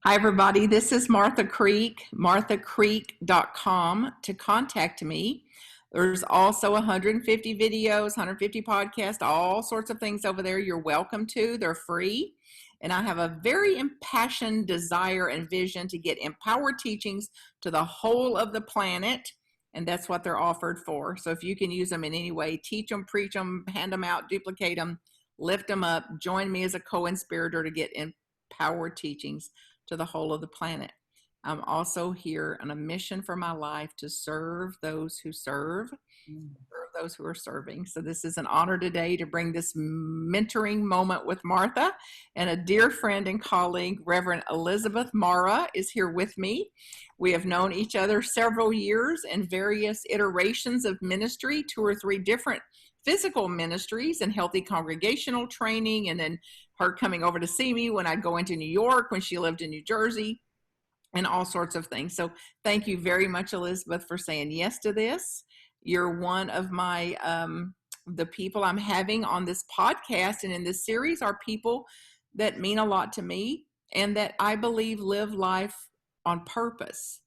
Hi, everybody. This is Martha Creek, marthacreek.com to contact me. There's also 150 videos, 150 podcasts, all sorts of things over there you're welcome to. They're free. And I have a very impassioned desire and vision to get empowered teachings to the whole of the planet. And that's what they're offered for. So if you can use them in any way, teach them, preach them, hand them out, duplicate them, lift them up, join me as a co-inspirator to get empowered teachings to the whole of the planet. I'm also here on a mission for my life to serve those who serve those who are serving. So this is an honor today to bring this mentoring moment with Martha, and a dear friend and colleague, Reverend Elizabeth Mora, is here with me. We have known each other several years in various iterations of ministry, 2 or 3 different physical ministries and healthy congregational training, and then her coming over to see me when I'd go into New York when she lived in New Jersey, and all sorts of things. So thank you very much, Elizabeth, for saying yes to this. You're one of my, the people I'm having on this podcast and in this series are people that mean a lot to me and that I believe live life on purpose,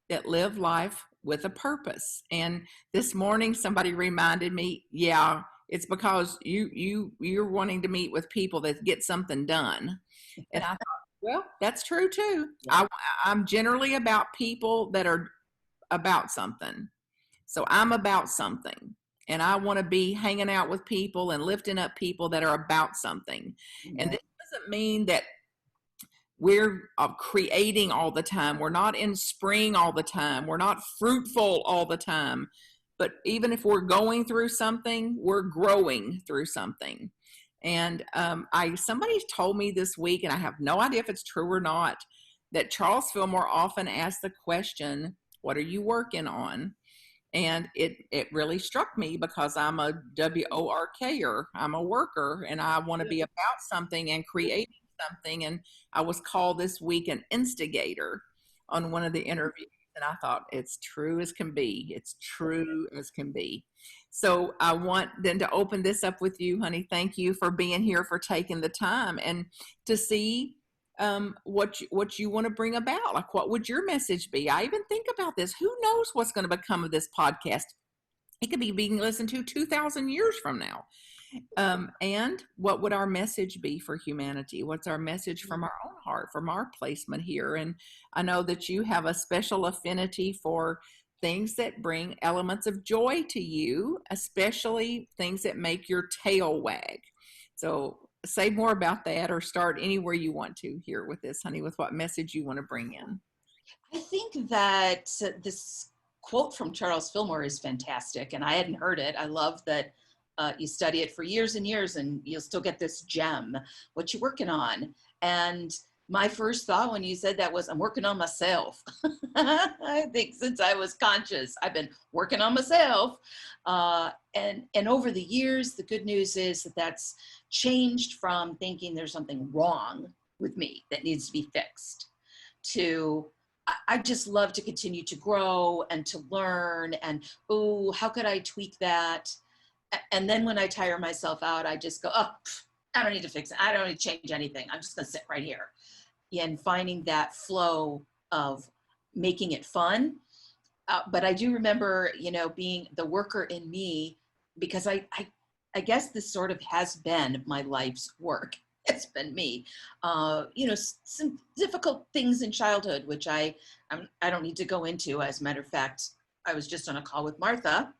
that live life with a purpose. And this morning, somebody reminded me, yeah, it's because you're wanting to meet with people that get something done. And I thought, well, that's true too. Yeah. I'm generally about people that are about something. So I'm about something, and I want to be hanging out with people and lifting up people that are about something. Mm-hmm. And this doesn't mean that we're creating all the time. We're not in spring all the time. We're not fruitful all the time. But even if we're going through something, we're growing through something. And somebody told me this week, and I have no idea if it's true or not, that Charles Fillmore often asks the question, what are you working on? And it really struck me because I'm a WORKer. I'm a worker, and I want to be about something and creating something. And I was called this week an instigator on one of the interviews. And I thought, it's true as can be. It's true as can be. So I want then to open this up with you, honey. Thank you for being here, for taking the time and to see what you want to bring about. Like, what would your message be? I even think about this. Who knows what's going to become of this podcast? It could be being listened to 2,000 years from now. And what would our message be for humanity? What's our message from our own heart, from our placement here? And I know that you have a special affinity for things that bring elements of joy to you, especially things that make your tail wag. So say more about that, or start anywhere you want to here with this, honey, with what message you want to bring in. I think that this quote from Charles Fillmore is fantastic, and I hadn't heard it. I love that you study it for years and years and you'll still get this gem. What you working on? And my first thought when you said that was, I'm working on myself. I think since I was conscious, I've been working on myself. And over the years, the good news is that that's changed from thinking there's something wrong with me that needs to be fixed to, I just love to continue to grow and to learn and, oh, how could I tweak that? And then when I tire myself out, I just go, oh, I don't need to fix it. I don't need to change anything. I'm just going to sit right here. And finding that flow of making it fun. But I do remember, being the worker in me, because I guess this sort of has been my life's work. It's been me. Some difficult things in childhood, which I don't need to go into. As a matter of fact, I was just on a call with Martha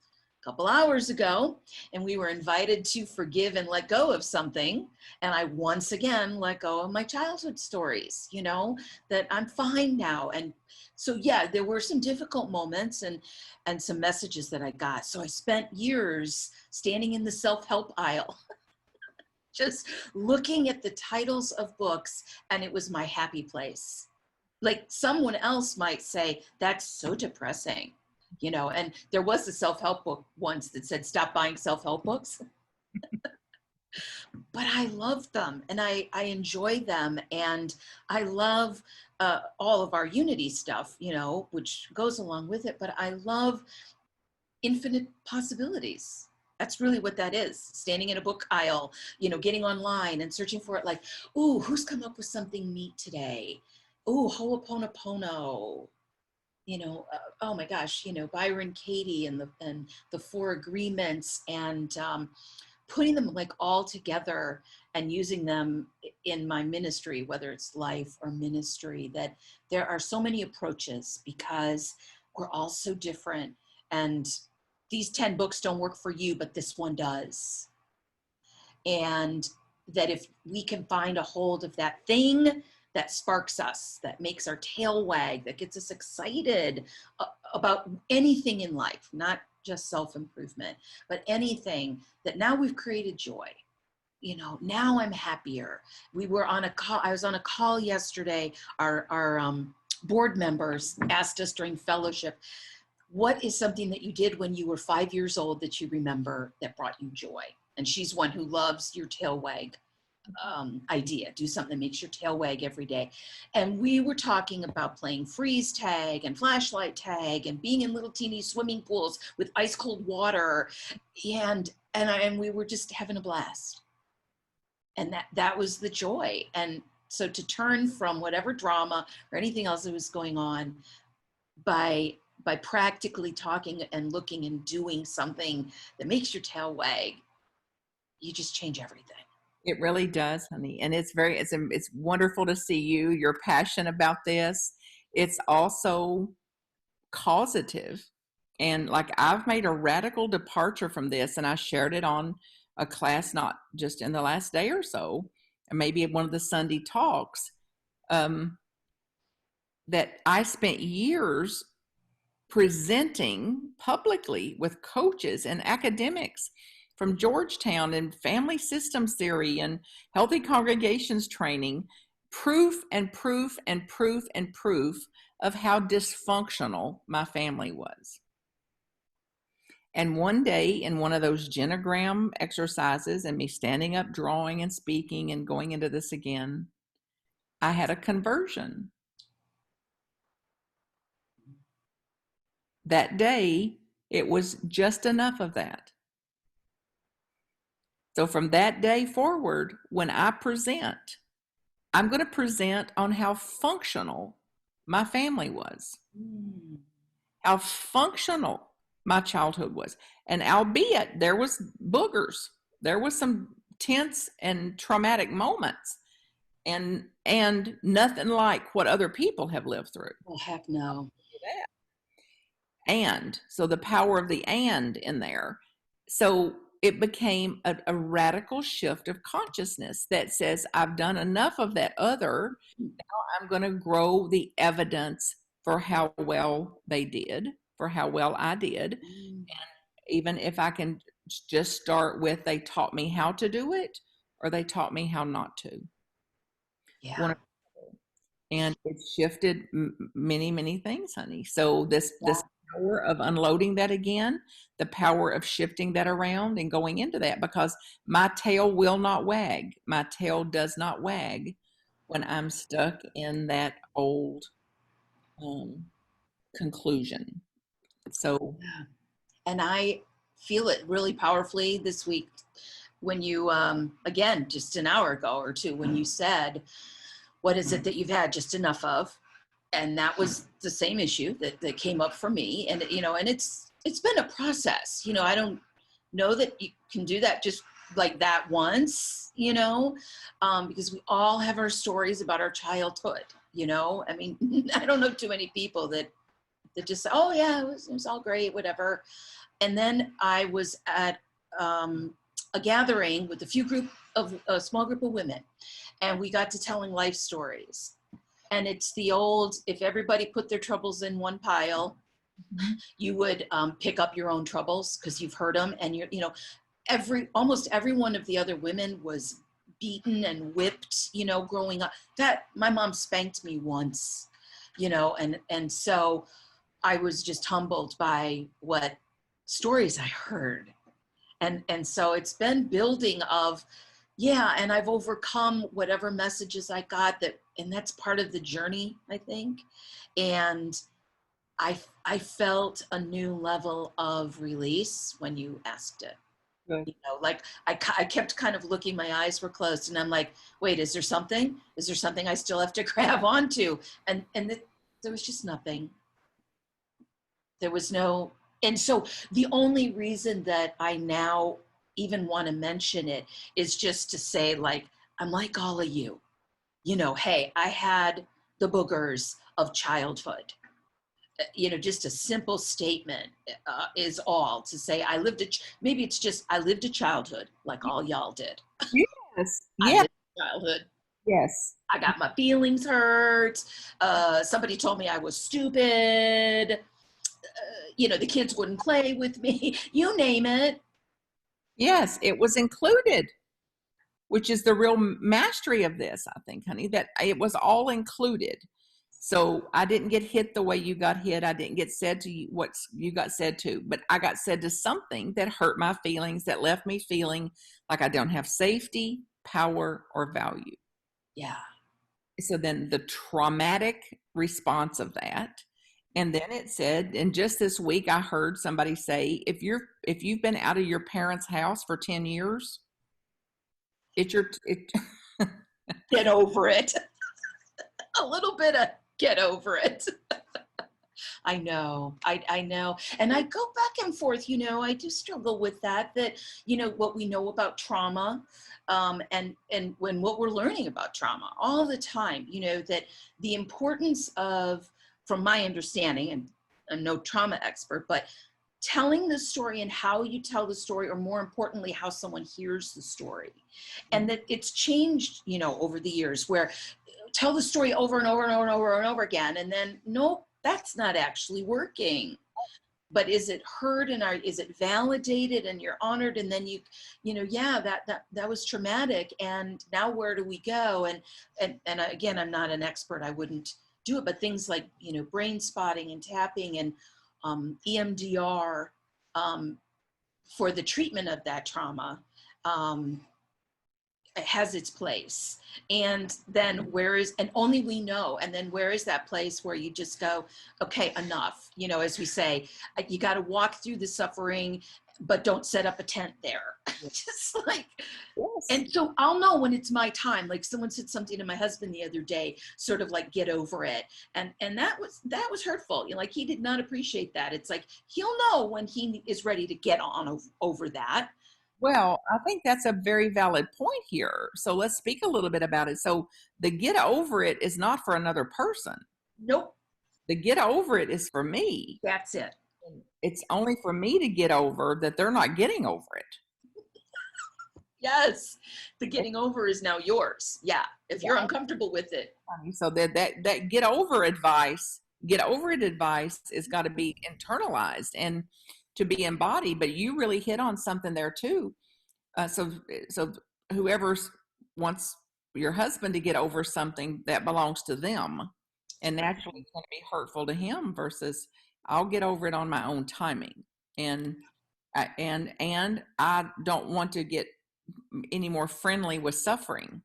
couple hours ago, and we were invited to forgive and let go of something. And I once again let go of my childhood stories, that I'm fine now. And so, yeah, there were some difficult moments and some messages that I got. So I spent years standing in the self-help aisle, just looking at the titles of books, and it was my happy place. Like someone else might say, that's so depressing. And there was a self-help book once that said, stop buying self-help books. But I love them and I enjoy them. And I love all of our unity stuff, which goes along with it. But I love infinite possibilities. That's really what that is. Standing in a book aisle, getting online and searching for it like, ooh, who's come up with something neat today? Oh, Ho'oponopono. Oh my gosh, Byron Katie and the Four Agreements, and putting them like all together and using them in my ministry, whether it's life or ministry, that there are so many approaches because we're all so different. And these 10 books don't work for you, but this one does. And that if we can find a hold of that thing that sparks us, that makes our tail wag, that gets us excited about anything in life, not just self-improvement, but anything, that now we've created joy. Now I'm happier. We were on a call. I was on a call yesterday. Our board members asked us during fellowship, what is something that you did when you were 5 years old that you remember that brought you joy? And she's one who loves your tail wag idea. Do something that makes your tail wag every day. And we were talking about playing freeze tag and flashlight tag and being in little teeny swimming pools with ice cold water. And we were just having a blast. And that was the joy. And so to turn from whatever drama or anything else that was going on by practically talking and looking and doing something that makes your tail wag, you just change everything. It really does, honey. And it's wonderful to see your passion about this. It's also causative. And like, I've made a radical departure from this, and I shared it on a class, not just in the last day or so, and maybe at one of the Sunday talks, that I spent years presenting publicly with coaches and academics from Georgetown and family systems theory and healthy congregations training, proof and proof and proof and proof of how dysfunctional my family was. And one day, in one of those genogram exercises, and me standing up, drawing and speaking and going into this again, I had a conversion. That day, it was just enough of that. So from that day forward, when I present, I'm going to present on how functional my family was, how functional my childhood was. And albeit there was boogers, there was some tense and traumatic moments, and nothing like what other people have lived through. Well, heck no. And so the power of the and in there. So it became a radical shift of consciousness that says, I've done enough of that other. Now I'm going to grow the evidence for how well they did, for how well I did. And even if I can just start with, they taught me how to do it, or they taught me how not to. Yeah. And it shifted many, many things, honey. So this power of unloading that again, the power of shifting that around and going into that, because my tail will not wag. My tail does not wag when I'm stuck in that old conclusion. So, and I feel it really powerfully this week when you, again, just an hour ago or two, when you said, what is it that you've had just enough of? And that was the same issue that came up for me. And, and it's been a process. I don't know that you can do that just like that once, because we all have our stories about our childhood, I mean, I don't know too many people that just say, oh yeah, it was all great, whatever. And then I was at a gathering with a small group of women, and we got to telling life stories. And it's the old, if everybody put their troubles in one pile, you would pick up your own troubles because you've heard them. And almost every one of the other women was beaten and whipped, growing up. That my mom spanked me once, and so I was just humbled by what stories I heard. And so it's been building of, yeah, and I've overcome whatever messages I got, and that's part of the journey, I think. And I felt a new level of release when you asked it. Good. You know, like I kept kind of looking, my eyes were closed, and I'm like, wait, is there something? Is there something I still have to grab onto? And there was just nothing. There was no, and so the only reason that I now even want to mention it is just to say, like, I'm like all of you, you know, hey, I had the boogers of childhood. You know, just a simple statement is all to say I lived a, maybe it's just I lived a childhood like all y'all did. Yes. I Yeah. lived a childhood. Yes. I got my feelings hurt. Somebody told me I was stupid. You know, the kids wouldn't play with me. You name it. Yes. It was included, which is the real mastery of this, I think, honey, that it was all included. So I didn't get hit the way you got hit. I didn't get said to you what you got said to, but I got said to something that hurt my feelings, that left me feeling like I don't have safety, power, or value. Yeah. So then the traumatic response of that. And then it said, and just this week I heard somebody say, if you've been out of your parents' house for 10 years, it's your it Get over it. A little bit of get over it. I know, I know. And I go back and forth, you know, I do struggle with that, you know, what we know about trauma, and when what we're learning about trauma all the time, you know, that the importance of, from my understanding, and I'm no trauma expert, but telling the story and how you tell the story, or more importantly, how someone hears the story. And that it's changed, you know, over the years, where tell the story over and over and over and over and over again, and then nope, that's not actually working. But is it heard, and is it validated, and you're honored, and then you know, yeah, that was traumatic, and now where do we go? And again, I'm not an expert, I wouldn't do it, but things like, you know, brain spotting and tapping and EMDR, for the treatment of that trauma, it has its place. And then and only we know, and then where is that place where you just go, okay, enough, you know, as we say, you got to walk through the suffering, but don't set up a tent there. Just like, yes. and so I'll know when it's my time. Like someone said something to my husband the other day, sort of like, get over it. And that was hurtful. You know, like, he did not appreciate that. It's like, he'll know when he is ready to get on over that. Well, I think that's a very valid point here. So let's speak a little bit about it. So the get over it is not for another person. Nope. The get over it is for me. That's it. It's only for me to get over that they're not getting over it. Yes, the getting over is now yours. Yeah, if you're uncomfortable with it. So that get over it advice is got to be internalized and to be embodied. But you really hit on something there too. So whoever wants your husband to get over something that belongs to them, and naturally it's going to be hurtful to him, versus I'll get over it on my own timing. And I don't want to get any more friendly with suffering,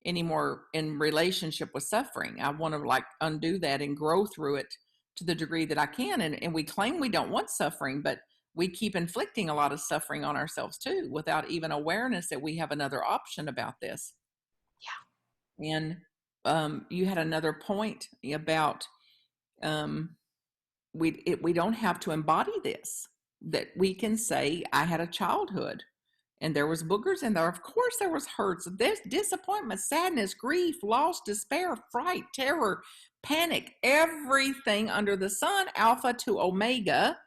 any more in relationship with suffering. I want to like undo that and grow through it to the degree that I can. And we claim we don't want suffering, but we keep inflicting a lot of suffering on ourselves too, without even awareness that we have another option about this. Yeah. And you had another point about we don't have to embody this, that we can say I had a childhood and there was boogers in there. Of course there was hurts, this disappointment, sadness, grief, loss, despair, fright, terror, panic, everything under the sun, alpha to omega.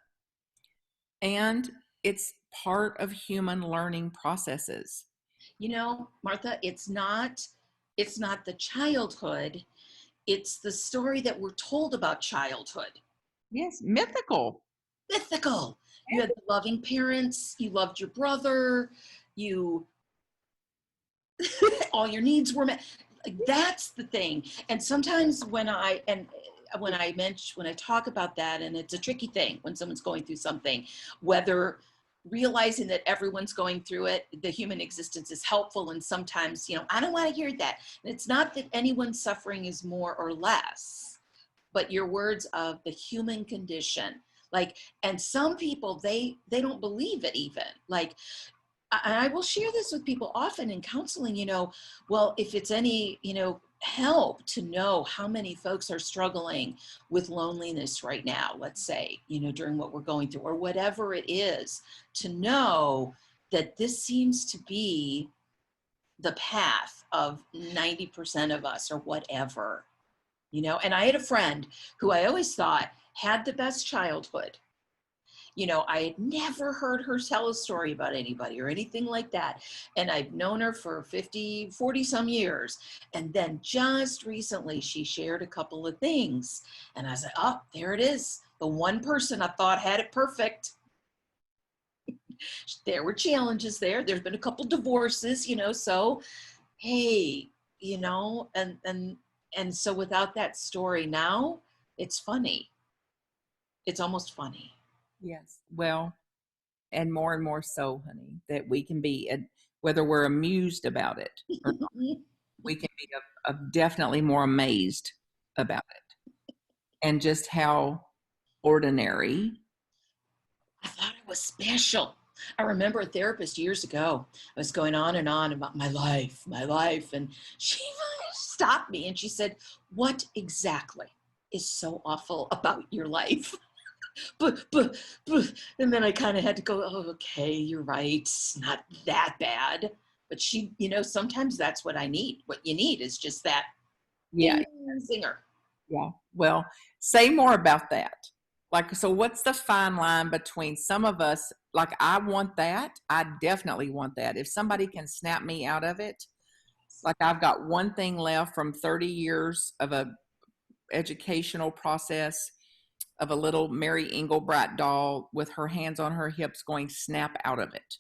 And it's part of human learning processes. You know, Martha, it's not the childhood, it's the story that we're told about childhood. Yes, mythical. Mythical. You had loving parents, you loved your brother, you all your needs were met. Like, that's the thing. And sometimes when I talk about that, and it's a tricky thing when someone's going through something, whether realizing that everyone's going through it, the human existence is helpful, and sometimes, you know, I don't want to hear that. And it's not that anyone's suffering is more or less, but your words of the human condition. Like, and some people, they don't believe it even. Like, I will share this with people often in counseling, well, if it's any, help to know how many folks are struggling with loneliness right now, let's say, during what we're going through or whatever it is, to know that this seems to be the path of 90% of us or whatever, and I had a friend who I always thought had the best childhood. I had never heard her tell a story about anybody or anything like that. And I've known her for 40 some years. And then just recently she shared a couple of things. And I was like, oh, there it is. The one person I thought had it perfect. There were challenges there. There's been a couple divorces, so hey, and so without that story now, it's funny. It's almost funny. Yes. Well, and more so, honey, that we can be, whether we're amused about it or not, we can be definitely more amazed about it and just how ordinary. I thought it was special. I remember a therapist years ago. I was going on and on about my life. And she stopped me and she said, what exactly is so awful about your life? but, and then I kind of had to go, oh, okay, you're right. It's not that bad. But she, sometimes that's what I need. What you need is just that Yeah. zinger. Yeah. Well, say more about that. Like, so what's the fine line between some of us, like I want that. I definitely want that. If somebody can snap me out of it, like I've got one thing left from 30 years of a educational process of a little Mary Engelbreit doll with her hands on her hips going snap out of it.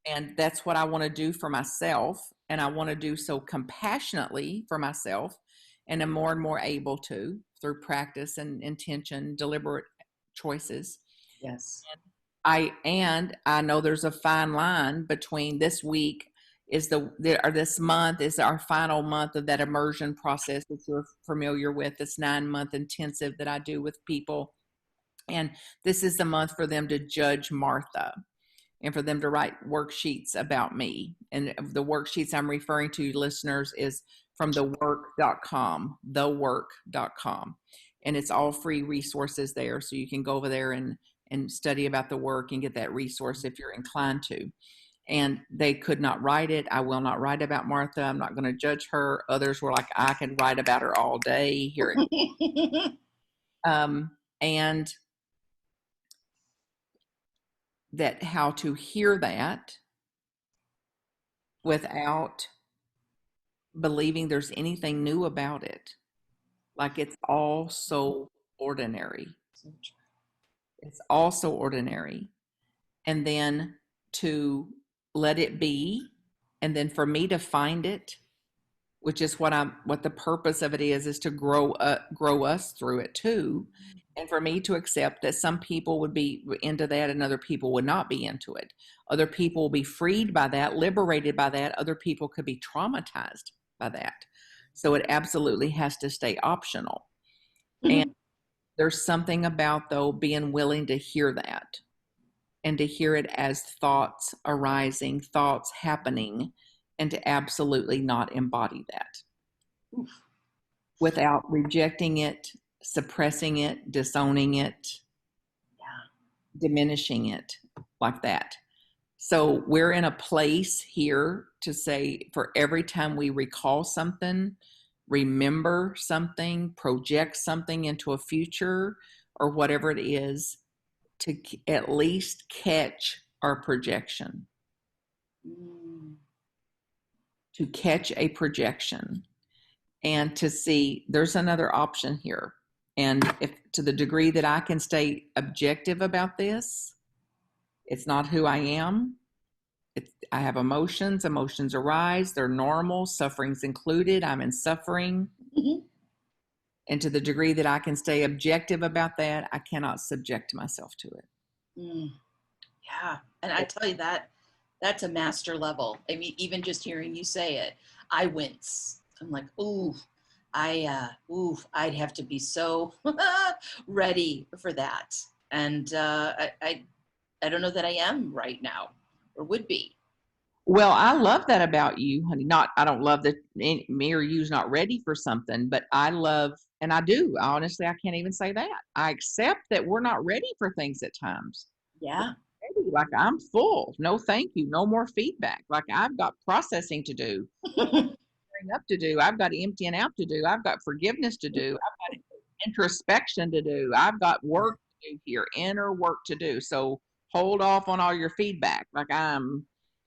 And that's what I want to do for myself. And I want to do so compassionately for myself. And I'm more and more able to through practice and intention, deliberate choices. Yes. And I know there's a fine line between this week or this month is our final month of that immersion process that you're familiar with, this 9-month intensive that I do with people. And this is the month for them to judge Martha and for them to write worksheets about me. And the worksheets I'm referring to, listeners, is from thework.com, thework.com. And it's all free resources there. So you can go over there and study about the work and get that resource if you're inclined to. And they could not write it. I will not write about Martha. I'm not going to judge her. Others were like, I can write about her all day. Here it and that how to hear that without believing there's anything new about it. Like it's all so ordinary. It's all so ordinary. And then to let it be, and then for me to find it, which is what the purpose of it is to grow us through it too. And for me to accept that some people would be into that and other people would not be into it. Other people will be freed by that, liberated by that. Other people could be traumatized by that. So it absolutely has to stay optional. Mm-hmm. And there's something about, though, being willing to hear that and to hear it as thoughts arising, thoughts happening, and to absolutely not embody that. Oof. Without rejecting it, suppressing it, disowning it, diminishing it like that. So we're in a place here to say for every time we recall something, remember something, project something into a future or whatever it is, to at least catch our projection. To catch a projection and to see there's another option here. And if to the degree that I can stay objective about this, it's not who I am. I have emotions arise, they're normal, suffering's included, I'm in suffering. Mm-hmm. And to the degree that I can stay objective about that, I cannot subject myself to it. Yeah. And I tell you that's a master level. I mean, even just hearing you say it, I wince. I'm like, I'd have to be so ready for that. And I don't know that I am right now or would be. Well, I love that about you, honey. Not, I don't love that me or you's not ready for something, but I love, and I do, honestly, I can't even say that. I accept that we're not ready for things at times. Yeah. Ready, like I'm full. No, thank you. No more feedback. Like I've got processing to do, clearing up to do. I've got emptying out to do. I've got forgiveness to do. I've got introspection to do. I've got work to do here, inner work to do. So hold off on all your feedback. Like I'm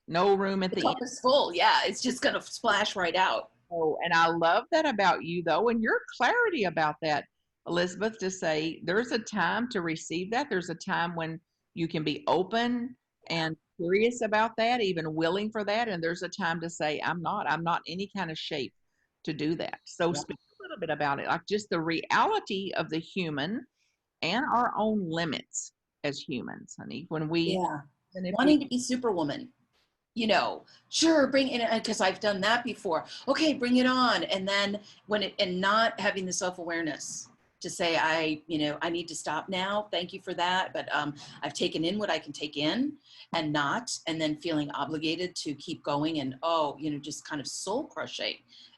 no room at The the end. cup is full. Yeah, it's just going to splash right out. Oh, and I love that about you, though, and your clarity about that, Elizabeth, to say there's a time to receive that. There's a time when you can be open and curious about that, even willing for that. And there's a time to say, I'm not any kind of shape to do that. So Yeah. speak a little bit about it, like just the reality of the human and our own limits as humans, honey. When we, Yeah. and if we, Wanting to be Superwoman, sure, bring it in, because I've done that before. Okay, bring it on. And then and not having the self-awareness to say, I need to stop now. Thank you for that. But I've taken in what I can take in and then feeling obligated to keep going and, just kind of soul crushing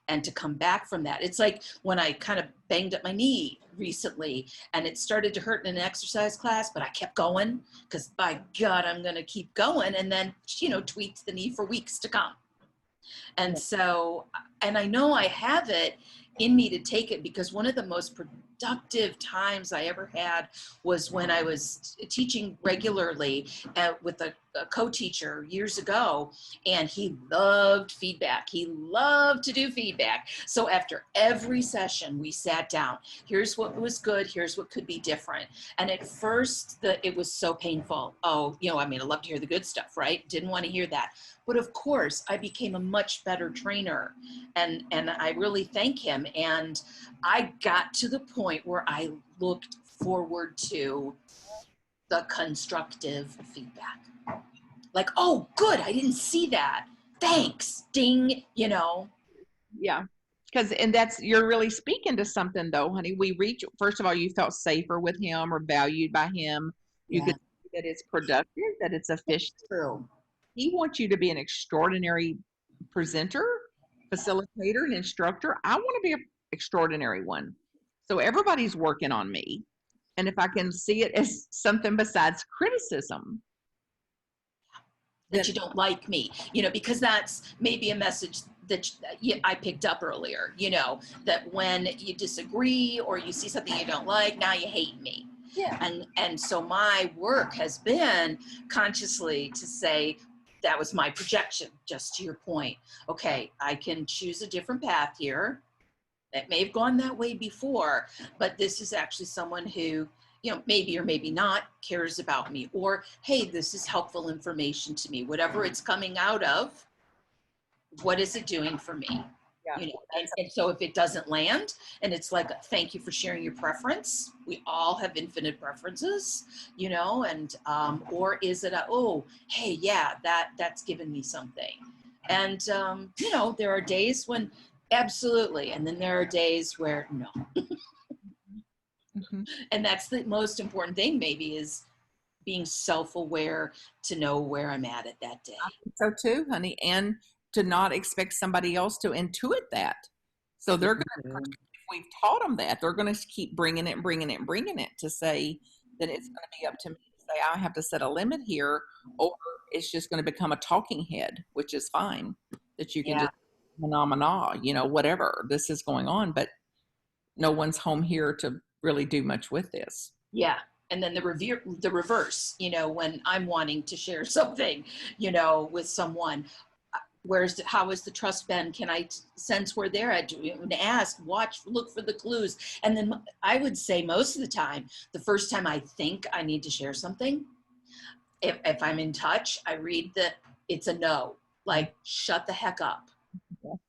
and to come back from that. It's like when I kind of banged up my knee recently and it started to hurt in an exercise class, but I kept going because by God, I'm going to keep going. And then, tweaked the knee for weeks to come. And so, and I know I have it in me to take it because one of the most productive times I ever had was when I was teaching regularly with a co-teacher years ago, and he loved feedback. He loved to do feedback. So after every session, we sat down. Here's what was good. Here's what could be different. And at first, it was so painful. Oh, I love to hear the good stuff, right? Didn't want to hear that. But of course, I became a much better trainer, and I really thank him. And I got to the point where I looked forward to the constructive feedback. Like, oh, good, I didn't see that. Thanks, ding, yeah. Because, and you're really speaking to something though, honey. First of all, you felt safer with him or valued by him. You Yeah, could see that it's productive, that it's efficient. true. He wants you to be an extraordinary presenter, facilitator, and instructor. I want to be an extraordinary one. So everybody's working on me. And if I can see it as something besides criticism, That then you don't like me, because that's maybe a message that I picked up earlier, that when you disagree or you see something you don't like, now you hate me. yeah. And so my work has been consciously to say, that was my projection, just to your point. Okay, I can choose a different path here. It may have gone that way before, but this is actually someone who, maybe or maybe not cares about me, or, hey, this is helpful information to me, whatever it's coming out of, what is it doing for me? Yeah. And so if it doesn't land and it's like, thank you for sharing your preference. We all have infinite preferences, and, or is it hey, yeah, that's given me something. And, there are days when absolutely. And then there are days where no. Mm-hmm. And that's the most important thing maybe is being self-aware to know where I'm at that day. So too, honey, and to not expect somebody else to intuit that. So they're going to, if we've taught them that, they're going to keep bringing it, to say that it's going to be up to me to say I have to set a limit here, or it's just going to become a talking head, which is fine. That you can just phenomena, whatever this is going on, but no one's home here to really do much with this. Yeah. And then the reverse, when I'm wanting to share something, with someone, how has the trust been? Can I sense where they're at? Ask, watch, look for the clues. And then I would say most of the time, the first time I think I need to share something, if I'm in touch, I read that it's a no, like shut the heck up.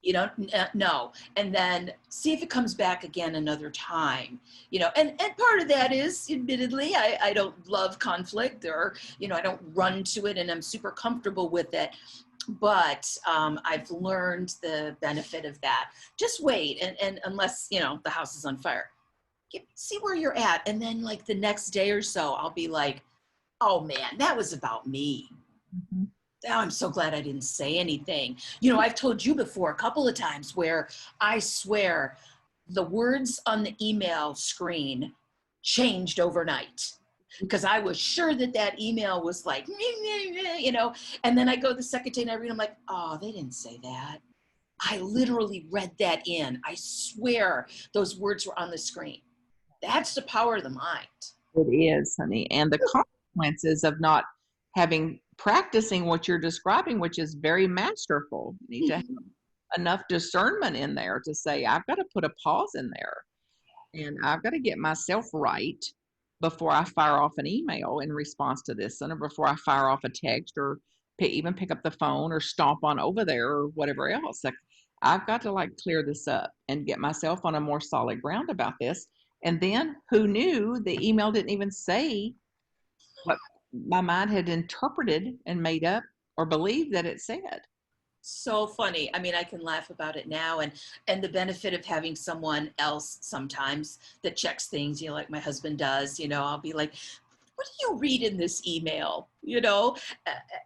You don't know, and then see if it comes back again another time, and part of that is admittedly I don't love conflict, or I don't run to it and I'm super comfortable with it, but I've learned the benefit of that. Just wait, and unless the house is on fire, see where you're at, and then like the next day or so I'll be like, oh man, that was about me. Mm-hmm. Oh, I'm so glad I didn't say anything. You know, I've told you before a couple of times where I swear the words on the email screen changed overnight because I was sure that that email was like, you know, and then I go the second day and I read, I'm like, oh, they didn't say that. I literally read that in. I swear those words were on the screen. That's the power of the mind. It is, honey. And the consequences of not having practicing what you're describing, which is very masterful. You need to have enough discernment in there to say, I've got to put a pause in there and I've got to get myself right before I fire off an email in response to this, or before I fire off a text, or even pick up the phone or stomp on over there or whatever else. Like, I've got to like clear this up and get myself on a more solid ground about this. And then who knew the email didn't even say what my mind had interpreted and made up or believed that it said. So funny. I mean, I can laugh about it now, and the benefit of having someone else sometimes that checks things, you know, like my husband does. You know, I'll be like, what do you read in this email, you know?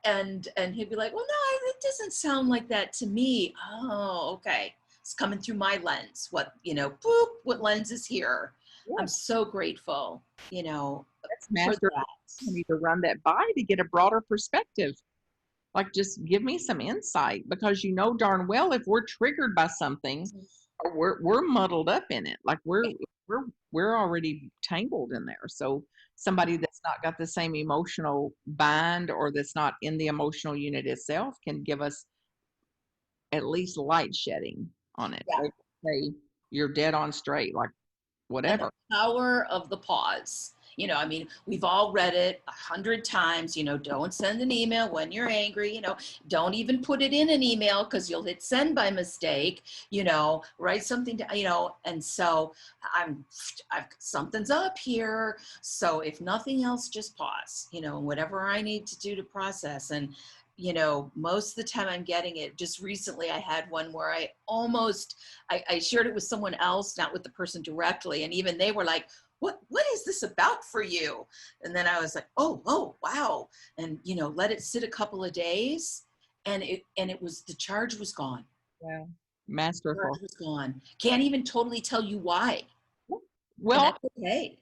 And he'd be like, well, no, it doesn't sound like that to me. Oh, okay, it's coming through my lens. What, you know, boop, what lens is here? I'm Yes, so grateful, you know, that's for master. that. I need to run that by to get a broader perspective. Like, just give me some insight, because you know darn well if we're triggered by something, or we're muddled up in it, like we're we're already tangled in there. So somebody that's not got the same emotional bind, or that's not in the emotional unit itself, can give us at least light shedding on it. Yeah. They say you're dead on straight, like And the whatever. power of the pause. You know, I mean, we've all read it 100 times. You know, don't send an email when you're angry. You know, don't even put it in an email because you'll hit send by mistake. You know, write something to, you know, and so I've something's up here. So if nothing else, just pause. You know, whatever I need to do to process. And you know, most of the time I'm getting it. Just recently, I had one where I shared it with someone else, not with the person directly. And even they were like, what is this about for you? And then I was like, oh, wow. And, you know, let it sit a couple of days and it was, the charge was gone. Yeah, Charge masterful. was gone. Can't even totally tell you why. And Well, that's okay.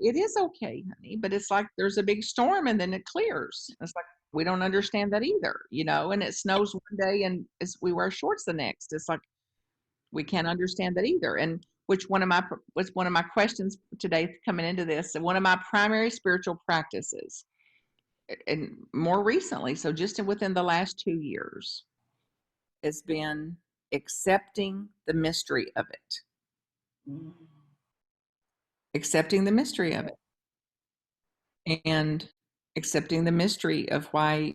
it is okay, honey, but it's like there's a big storm and then it clears. It's like we don't understand that either, you know, and it snows one day and we wear shorts the next. It's like we can't understand that either. And which one of my questions today coming into this, one of my primary spiritual practices, and more recently, so just within the last 2 years, has been accepting the mystery of it, Mm. accepting the mystery of it, and accepting the mystery of why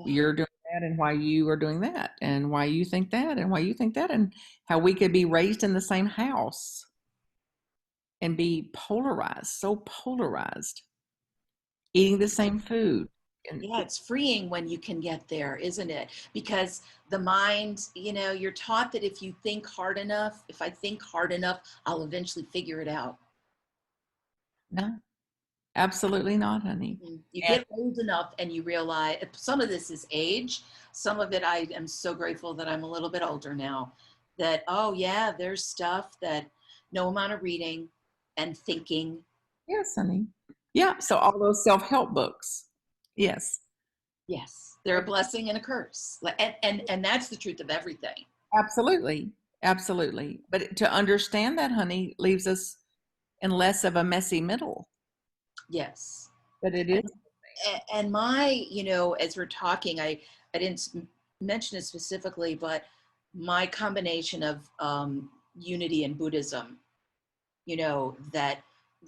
you're doing that, and why you are doing that, and why you think that, and why you think that, and how we could be raised in the same house and be polarized, so polarized, eating the same food. And Yeah, it's freeing when you can get there, isn't it? Because the mind, you know, you're taught that if you think hard enough, if I think hard enough, I'll eventually figure it out. no, absolutely not, honey. You And get old enough and you realize some of this is age. Some of it, I am so grateful that I'm a little bit older now. That, oh, yeah, there's stuff that no amount of reading and thinking. yes, honey. Yeah. So all those self-help books. Yes, Yes, they're a blessing and a curse. And that's the truth of everything. absolutely. Absolutely. But to understand that, honey, leaves us in less of a messy middle. Yes. But it is. And my, you know, as we're talking, I didn't mention it specifically, but my combination of unity and Buddhism, you know, that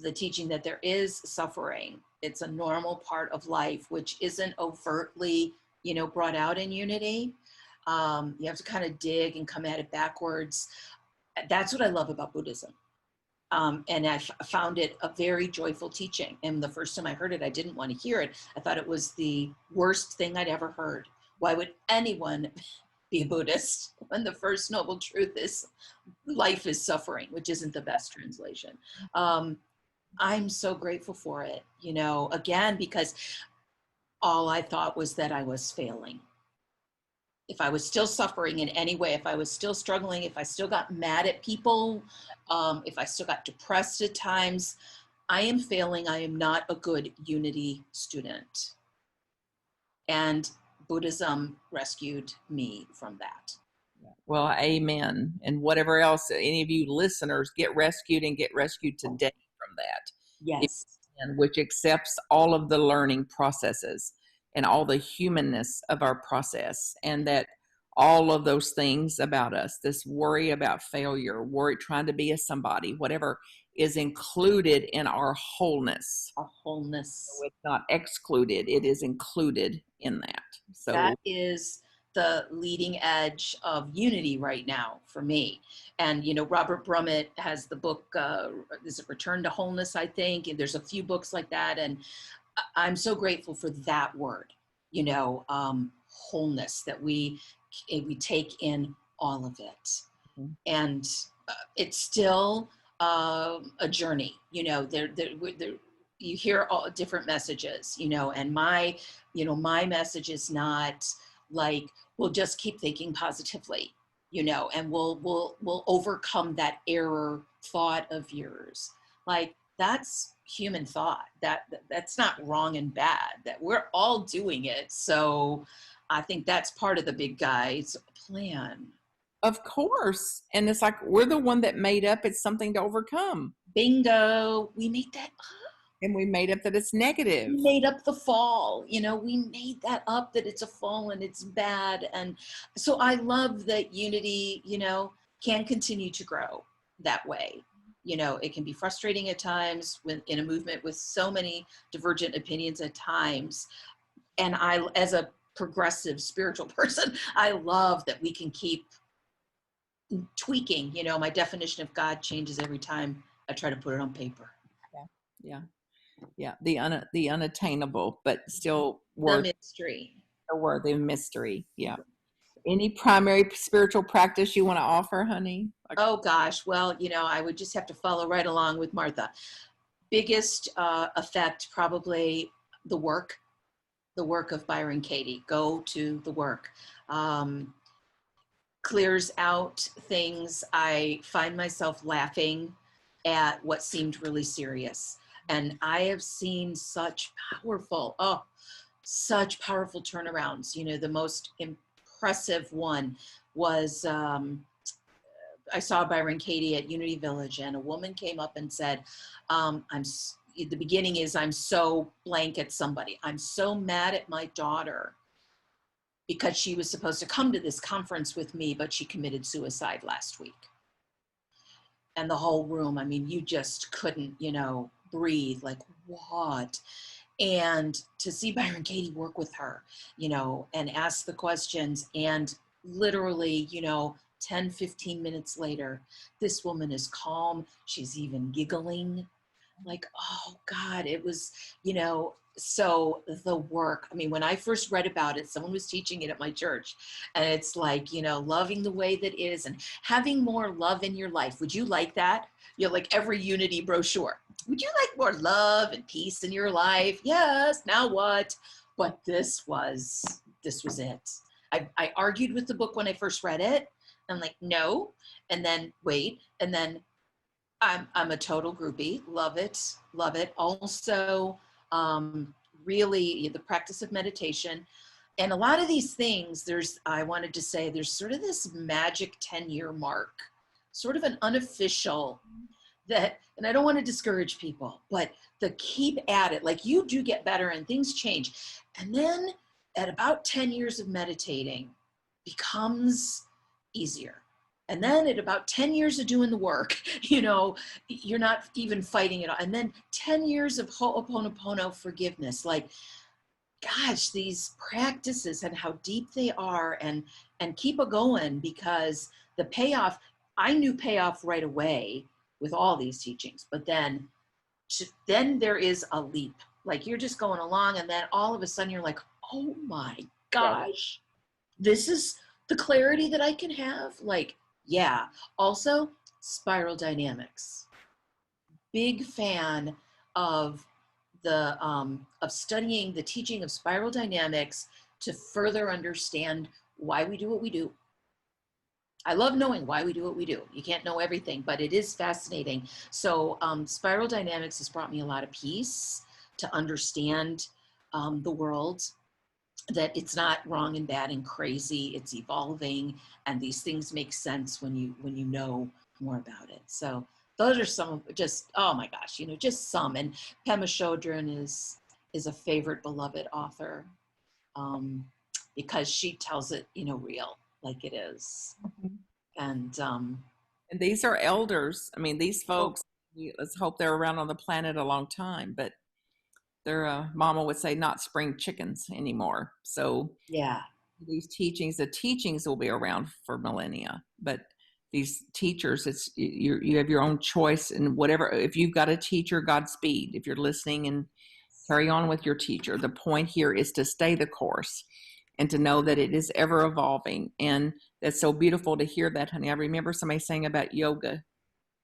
the teaching that there is suffering, it's a normal part of life, which isn't overtly, you know, brought out in unity. You have to kind of dig and come at it backwards. That's what I love about Buddhism. And I found it a very joyful teaching. And the first time I heard it, I didn't want to hear it. I thought it was the worst thing I'd ever heard. Why would anyone be a Buddhist when the first noble truth is life is suffering, which isn't the best translation? I'm so grateful for it, you know, again, because all I thought was that I was failing. If I was still suffering in any way, if I was still struggling, if I still got mad at people, if I still got depressed at times, I am failing. I am not a good Unity student. And Buddhism rescued me from that. Well, amen. And whatever else, any of you listeners get rescued and get rescued today from that. Yes. And which accepts all of the learning processes and all the humanness of our process, and that all of those things about us, this worry about failure, worry trying to be a somebody, whatever, is included in our wholeness. Our wholeness. So it's not excluded, it is included in that. So that is the leading edge of Unity right now for me. And, you know, Robert Brummett has the book, is it Return to Wholeness, I think, and there's a few books like that. And I'm so grateful for that word, you know, wholeness, that we take in all of it. Mhm. And it's still a journey, you know, you hear all different messages, you know, and my message is not like, we'll just keep thinking positively, you know, and we'll overcome that error thought of yours. Like, that's human thought. That's not wrong and bad, that we're all doing it. So I think that's part of the big guy's plan. of course. And it's like, we're the one that made up it's something to overcome. Bingo. We made that up. And we made up that it's negative. We made up the fall, you know, we made that up, that it's a fall and it's bad. And so I love that Unity, you know, can continue to grow that way. You know, it can be frustrating at times when in a movement with so many divergent opinions at times. And I, as a progressive spiritual person, I love that we can keep tweaking. You know, my definition of God changes every time I try to put it on paper. Yeah. Yeah. The unattainable, but still The mystery. a worthy mystery. Yeah. Any primary spiritual practice you want to offer, honey? Oh gosh, well, you know, I would just have to follow right along with Martha. Biggest effect, probably the work of Byron Katie. Go to the work. Clears out things. I find myself laughing at what seemed really serious. And I have seen such powerful turnarounds. You know, the most impressive one was, I saw Byron Katie at Unity Village, and a woman came up and said, the beginning is, I'm so blank at somebody. I'm so mad at my daughter because she was supposed to come to this conference with me, but she committed suicide last week. And the whole room, I mean, you just couldn't, you know, breathe, like, what? And to see Byron Katie work with her, you know, and ask the questions, and literally, you know, 10, 15 minutes later, this woman is calm. She's even giggling. Like, oh God, it was, you know, so the work. I mean, when I first read about it, someone was teaching it at my church, and it's like, you know, loving the way that is and having more love in your life. Would you like that? You know, like every Unity brochure. Would you like more love and peace in your life? Yes. Now what? But this was it. I argued with the book when I first read it. I'm like, no. And then wait. And then I'm a total groupie. Love it. Love it. Also, really the practice of meditation. And a lot of these things, I wanted to say, there's sort of this magic 10-year mark, sort of an unofficial that, and I don't want to discourage people, but the keep at it, like you do get better and things change. And then at about 10 years of meditating becomes easier. And then at about 10 years of doing the work, you know, you're not even fighting it. And then 10 years of Ho'oponopono forgiveness, like, gosh, these practices and how deep they are, and keep it going, because the payoff, I knew payoff right away with all these teachings, but then there is a leap. Like, you're just going along, and then all of a sudden you're like, oh my gosh, this is the clarity that I can have. Like, yeah. Also, spiral dynamics. Big fan of of studying the teaching of spiral dynamics to further understand why we do what we do. I love knowing why we do what we do. You can't know everything, but it is fascinating. So spiral dynamics has brought me a lot of peace to understand the world, that it's not wrong and bad and crazy. It's evolving, and these things make sense when you know more about it. So those are some of just, oh my gosh, just some. And Pema Chodron is a favorite beloved author, because she tells it, real, like it is. Mhm. And And these are elders. I mean, these oh, folks, let's hope they're around on the planet a long time, but their mama would say not spring chickens anymore. So yeah, these teachings, the teachings will be around for millennia, but these teachers, it's you have your own choice, and whatever, if you've got a teacher, Godspeed. If you're listening, and carry on with your teacher. The point here is to stay the course and to know that it is ever evolving. And that's so beautiful to hear that, honey. I remember somebody saying about yoga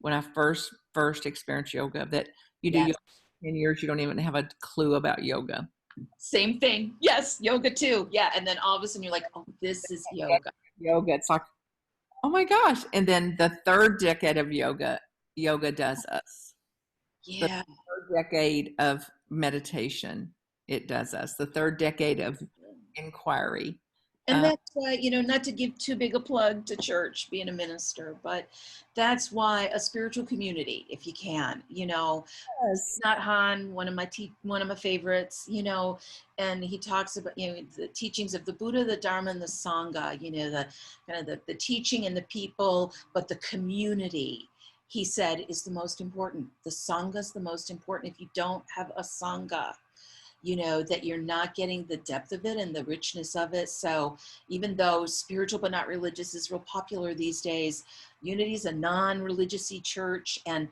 when I first experienced yoga, that you do yes, yoga for 10 years, you don't even have a clue about yoga. same thing. Yes, yoga too. Yeah, and then all of a sudden you're like, oh, this is yoga. Yoga, it's like, oh my gosh. And then the third decade of yoga does us. The Yeah. third decade of meditation, it does us. The third decade of inquiry. And Uh, that's why, not to give too big a plug to church, being a minister, but that's why a spiritual community, if you can, yes. Nat Han, one of my favorites, and he talks about, the teachings of the Buddha, the Dharma, and the Sangha, the kind of the teaching and the people, but the community, he said, is the most important. The Sangha is the most important. If you don't have a Sangha, that you're not getting the depth of it and the richness of it. So even though spiritual but not religious is real popular these days, Unity is a non-religiousy church, and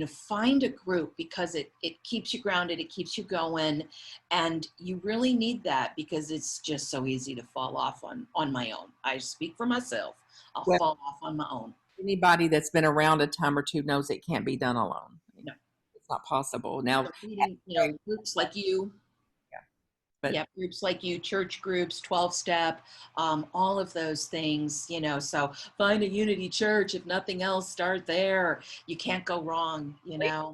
find a group, because it keeps you grounded, it keeps you going, and you really need that, because it's just so easy to fall off on my own. I speak for myself. I'll Well, fall off on my own. anybody that's been around a time or two knows it can't be done alone. No, It's not possible. Now, leading, groups like you. but Yeah, groups like you, church groups, 12-step, all of those things, so find a Unity church. If nothing else, start there. You can't go wrong, yeah,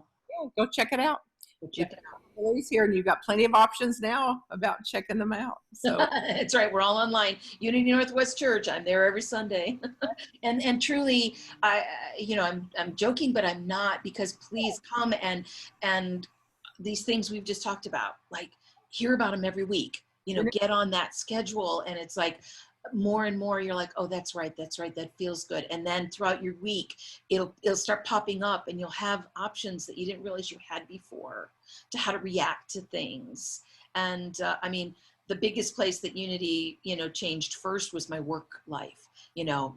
go check it out. But Yeah, you can. Lily's here, and you've got plenty of options now about checking them out. So That's right. We're all online. Unity Northwest Church. I'm there every Sunday. and truly, I'm joking, but I'm not, because please come and these things we've just talked about, like, hear about them every week, get on that schedule. And it's like more and more you're like, oh, that's right, that feels good. And then throughout your week, it'll start popping up, and you'll have options that you didn't realize you had before, to how to react to things. And the biggest place that Unity, changed first was my work life.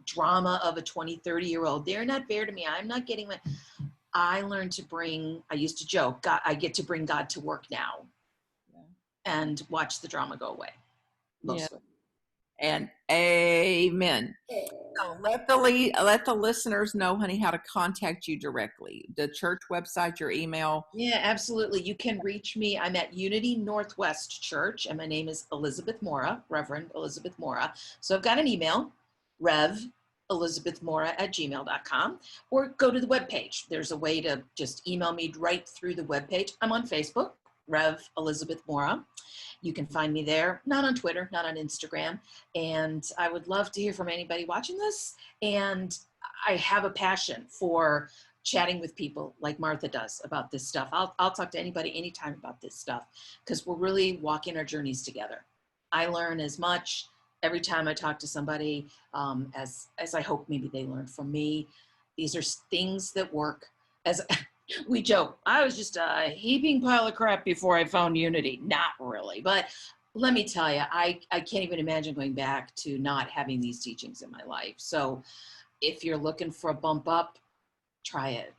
Drama of a 20, 30-year-old. They're not fair to me. I'm not getting my, I learned to bring, I used to joke, God, I get to bring God to work now, and watch the drama go away. Mostly. yeah, and amen. So let the listeners know, honey, how to contact you directly. The church website, your email. Yeah, absolutely. You can reach me. I'm at Unity Northwest Church, and my name is Elizabeth Mora, Reverend Elizabeth Mora. So I've got an email, revelizabethmora@gmail.com, or go to the webpage. There's a way to just email me right through the webpage. I'm on Facebook, Rev Elizabeth Mora. You can find me there, not on Twitter, not on Instagram. And I would love to hear from anybody watching this. And I have a passion for chatting with people like Martha does about this stuff. I'll talk to anybody anytime about this stuff, because we're really walking our journeys together. I learn as much every time I talk to somebody as I hope maybe they learn from me. These are things that work. As we joke, I was just a heaping pile of crap before I found Unity. Not really, but let me tell you, I can't even imagine going back to not having these teachings in my life. So if you're looking for a bump up, try it.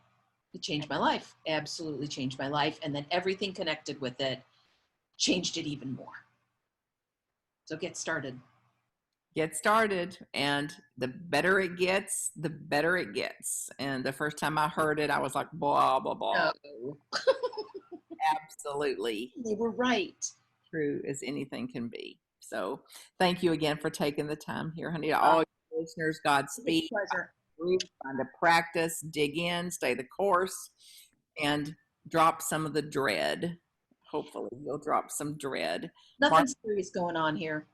It changed my life, absolutely changed my life. And then everything connected with it changed it even more. So get started. Get started, and the better it gets, the better it gets. And the first time I heard it, I was like, blah blah blah. No. Absolutely. They were right. True as anything can be. So thank you again for taking the time here, honey. To Uh, all your listeners, it's Godspeed. a pleasure. Trying to practice, dig in, stay the course, and drop some of the dread. Hopefully, you'll drop some dread. Nothing serious going on here.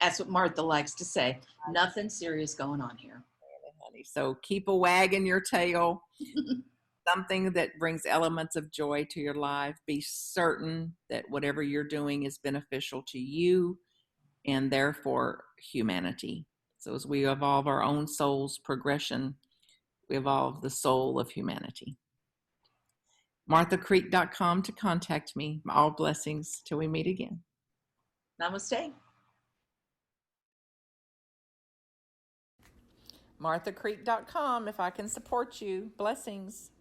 That's what Martha likes to say. Nothing serious going on here. Honey. So keep a wag in your tail, something that brings elements of joy to your life. Be certain that whatever you're doing is beneficial to you and therefore humanity. So as we evolve our own soul's progression, we evolve the soul of humanity. MarthaCreek.com to contact me. All blessings till we meet again. Namaste. MarthaCreek.com if I can support you. Blessings.